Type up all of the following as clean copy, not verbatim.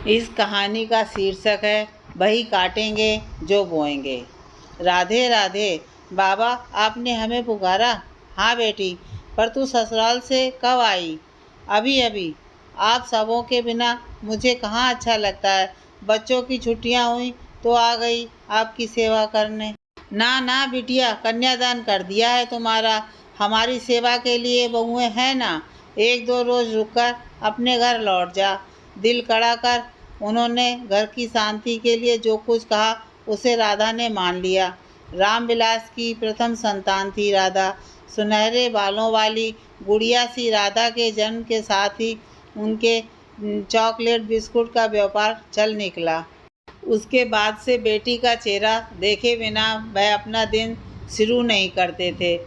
इस कहानी का शीर्षक है वही काटेंगे जो बोएंगे। राधे राधे। बाबा, आपने हमें पुकारा? हाँ बेटी, पर तू ससुराल से कब आई? अभी अभी। आप सबों के बिना मुझे कहाँ अच्छा लगता है। बच्चों की छुट्टियाँ हुई तो आ गई आपकी सेवा करने। ना ना बिटिया, कन्यादान कर दिया है तुम्हारा। हमारी सेवा के लिए बहुएं हैं ना। एक दो रोज रुककर अपने घर लौट जा। दिल कड़ा कर। उन्होंने घर की शांति के लिए जो कुछ कहा उसे राधा ने मान लिया। रामविलास की प्रथम संतान थी राधा। सुनहरे बालों वाली गुड़िया सी राधा के जन्म के साथ ही उनके चॉकलेट बिस्कुट का व्यापार चल निकला। उसके बाद से बेटी का चेहरा देखे बिना वह अपना दिन शुरू नहीं करते थे।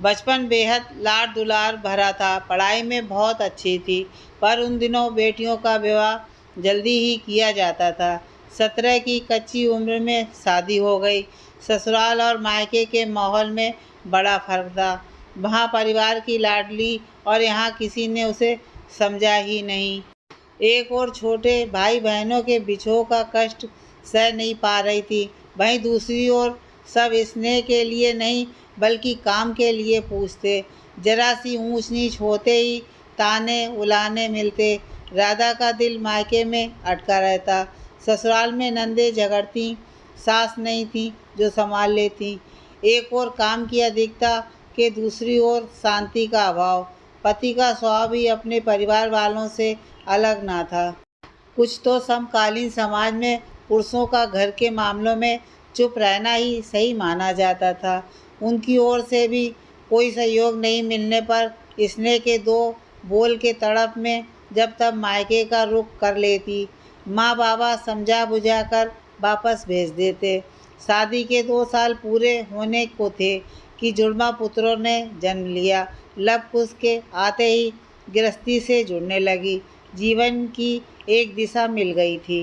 बचपन बेहद लाड दुलार भरा था। पढ़ाई में बहुत अच्छी थी, पर उन दिनों बेटियों का विवाह जल्दी ही किया जाता था। 17 की कच्ची उम्र में शादी हो गई। ससुराल और मायके के माहौल में बड़ा फर्क था। वहाँ परिवार की लाडली और यहाँ किसी ने उसे समझा ही नहीं। एक और छोटे भाई बहनों के बिछोह का कष्ट सह नहीं पा रही थी। वहीं दूसरी ओर सब स्नेह के लिए नहीं बल्कि काम के लिए पूछते। जरा सी ऊंच नीच होते ही ताने उलाने मिलते। राधा का दिल मायके में अटका रहता। ससुराल में नंदे झगड़ती, सास नहीं थी जो संभाल लेती। एक और काम की अधिकता के दूसरी ओर शांति का अभाव। पति का स्वभाव भी अपने परिवार वालों से अलग ना था। कुछ तो समकालीन समाज में पुरुषों का घर के मामलों में चुप रहना ही सही माना जाता था। उनकी ओर से भी कोई सहयोग नहीं मिलने पर स्नेह के दो बोल के तड़प में जब तब मायके का रुख कर लेती। माँ बाबा समझा बुझा कर वापस भेज देते। शादी के 2 साल पूरे होने को थे कि जुड़वा पुत्रों ने जन्म लिया। लब कुश के आते ही गृहस्थी से जुड़ने लगी। जीवन की एक दिशा मिल गई थी।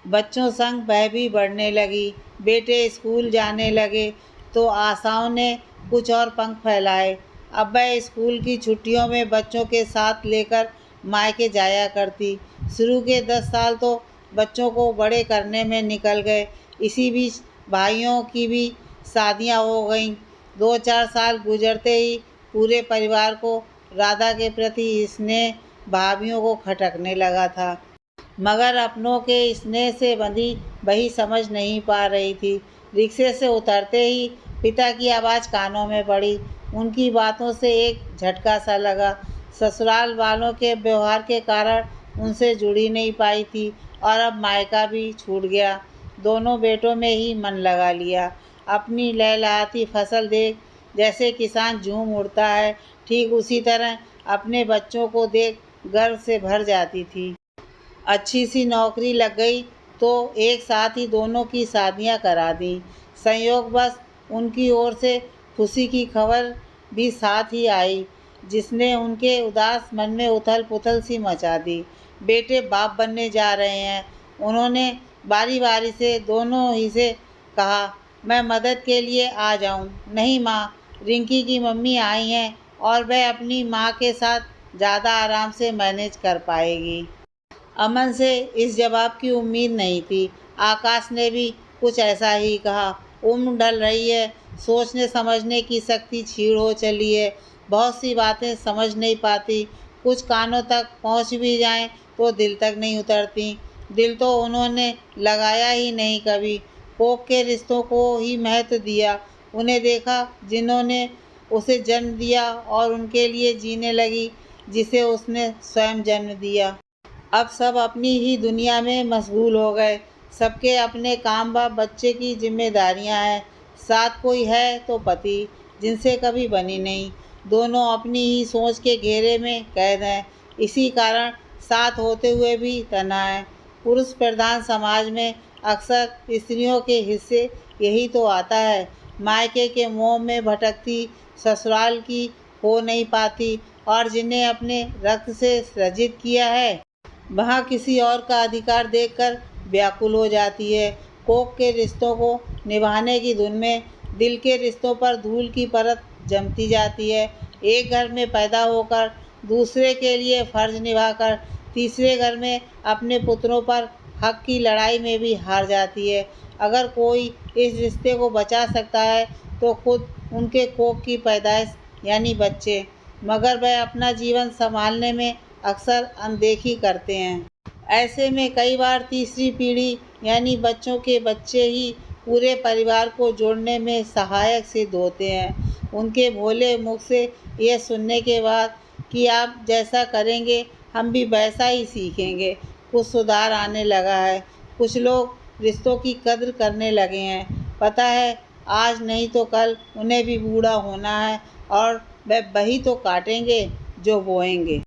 बच्चों संग वह भी बढ़ने लगी। बेटे स्कूल जाने लगे तो आशाओं ने कुछ और पंख फैलाए। अब वह स्कूल की छुट्टियों में बच्चों के साथ लेकर मायके जाया करती। शुरू के 10 साल तो बच्चों को बड़े करने में निकल गए। इसी बीच भाइयों की भी शादियां हो गईं। 2-4 साल गुजरते ही पूरे परिवार को राधा के प्रति स्नेह भाभीियों को खटकने लगा था। मगर अपनों के स्नेह से बंधी वही समझ नहीं पा रही थी। रिक्शे से उतरते ही पिता की आवाज़ कानों में पड़ी। उनकी बातों से एक झटका सा लगा। ससुराल वालों के व्यवहार के कारण उनसे जुड़ी नहीं पाई थी और अब मायका भी छूट गया। दोनों बेटों में ही मन लगा लिया। अपनी लहलहाती फसल देख जैसे किसान झूम उठता है, ठीक उसी तरह अपने बच्चों को देख गर्व से भर जाती थी। अच्छी सी नौकरी लग गई तो एक साथ ही दोनों की शादियां करा दी। संयोग बस उनकी ओर से खुशी की खबर भी साथ ही आई, जिसने उनके उदास मन में उथल पुथल सी मचा दी। बेटे बाप बनने जा रहे हैं। उन्होंने बारी बारी से दोनों ही से कहा, मैं मदद के लिए आ जाऊं? नहीं माँ, रिंकी की मम्मी आई हैं और वह अपनी माँ के साथ ज़्यादा आराम से मैनेज कर पाएगी। अमन से इस जवाब की उम्मीद नहीं थी। आकाश ने भी कुछ ऐसा ही कहा। उम्र ढल रही है, सोचने समझने की शक्ति क्षीण हो चली है। बहुत सी बातें समझ नहीं पाती। कुछ कानों तक पहुंच भी जाएं तो दिल तक नहीं उतरती। दिल तो उन्होंने लगाया ही नहीं कभी। कोख के रिश्तों को ही महत्व दिया। उन्हें देखा जिन्होंने उसे जन्म दिया और उनके लिए जीने लगी जिसे उसने स्वयं जन्म दिया। अब सब अपनी ही दुनिया में मशगूल हो गए। सबके अपने काम व बच्चे की जिम्मेदारियां हैं। साथ कोई है तो पति, जिनसे कभी बनी नहीं। दोनों अपनी ही सोच के घेरे में कैद हैं। इसी कारण साथ होते हुए भी तनाव है। पुरुष प्रधान समाज में अक्सर स्त्रियों के हिस्से यही तो आता है। मायके के मोह में भटकती, ससुराल की हो नहीं पाती और जिन्हें अपने रक्त से सृजित किया है वहाँ किसी और का अधिकार देखकर व्याकुल हो जाती है। कोख के रिश्तों को निभाने की धुन में दिल के रिश्तों पर धूल की परत जमती जाती है। एक घर में पैदा होकर दूसरे के लिए फर्ज निभाकर तीसरे घर में अपने पुत्रों पर हक की लड़ाई में भी हार जाती है। अगर कोई इस रिश्ते को बचा सकता है तो खुद उनके कोख की पैदाइश यानी बच्चे, मगर वह अपना जीवन संभालने में अक्सर अनदेखी करते हैं। ऐसे में कई बार तीसरी पीढ़ी यानी बच्चों के बच्चे ही पूरे परिवार को जोड़ने में सहायक सिद्ध होते हैं। उनके भोले मुख से ये सुनने के बाद कि आप जैसा करेंगे हम भी वैसा ही सीखेंगे, कुछ सुधार आने लगा है। कुछ लोग रिश्तों की कद्र करने लगे हैं। पता है आज नहीं तो कल उन्हें भी बूढ़ा होना है और वह वही तो काटेंगे जो बोएंगे।